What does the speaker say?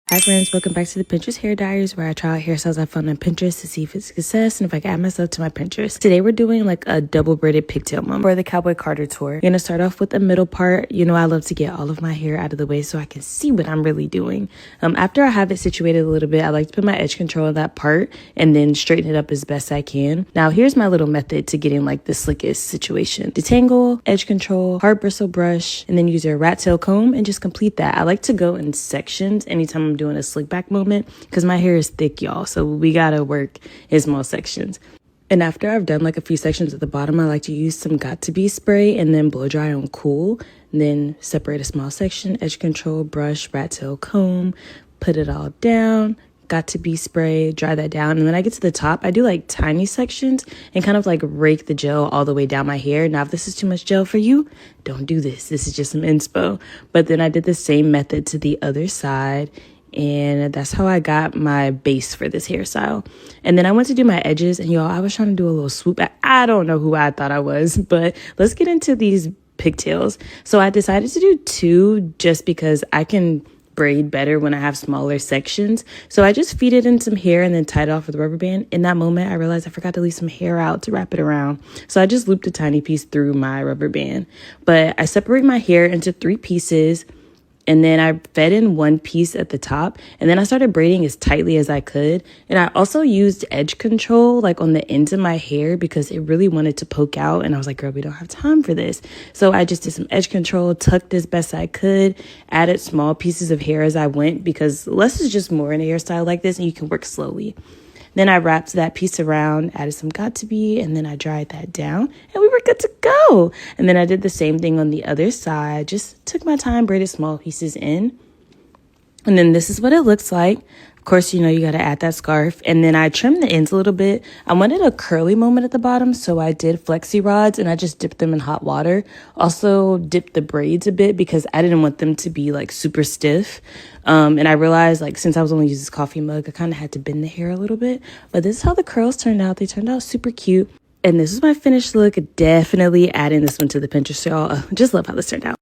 Hi friends, welcome back to the Pinterest Hair Diaries, where I try out hairstyles I found on Pinterest to see if it's a success and if I can add myself to my Pinterest. Today we're doing like a double braided pigtail moment for the Cowboy Carter tour. We're gonna start off with the middle part. You know, I love to get all of my hair out of the way so I can see what I'm really doing. After I have it situated a little bit, I like to put my edge control on that part and then straighten it up as best I can. Now here's my little method to getting like the slickest situation. Detangle, edge control, hard bristle brush, and then use your rat tail comb and just complete that. I like to go in sections anytime I'm doing a slick back moment because my hair is thick, y'all, so we gotta work in small sections. And after I've done like a few sections at the bottom, I like to use some got to be spray and then blow dry on cool, and then separate a small section, edge control, brush, rat tail comb, put it all down, got to be spray, dry that down. And when I get to the top, I do like tiny sections and kind of like rake the gel all the way down my hair. Now if this is too much gel for you, don't do this. This is just some inspo. But then I did the same method to the other side, and that's how I got my base for this hairstyle. And then I went to do my edges, and y'all, I was trying to do a little swoop. I don't know who I thought I was, but let's get into these pigtails. So I decided to do two just because I can braid better when I have smaller sections. So I just feed it in some hair and then tied it off with a rubber band. In that moment, I realized I forgot to leave some hair out to wrap it around. So I just looped a tiny piece through my rubber band. But I separate my hair into 3 pieces, and then I fed in one piece at the top, and then I started braiding as tightly as I could. And I also used edge control like on the ends of my hair because it really wanted to poke out, and I was like, girl, we don't have time for this. So I just did some edge control, tucked as best I could, added small pieces of hair as I went because less is just more in a hairstyle like this, and you can work slowly. Then I wrapped that piece around, added some got to be, and then I dried that down, and we were good to go. And then I did the same thing on the other side, just took my time, braided small pieces in. And then this is what it looks like. Of course, you know, you got to add that scarf. And then I trimmed the ends a little bit. I wanted a curly moment at the bottom, so I did flexi rods and I just dipped them in hot water. Also dipped the braids a bit because I didn't want them to be like super stiff. And I realized like since I was only using this coffee mug, I kind of had to bend the hair a little bit. But this is how the curls turned out. They turned out super cute. And this is my finished look. Definitely adding this one to the Pinterest, y'all. Just love how this turned out.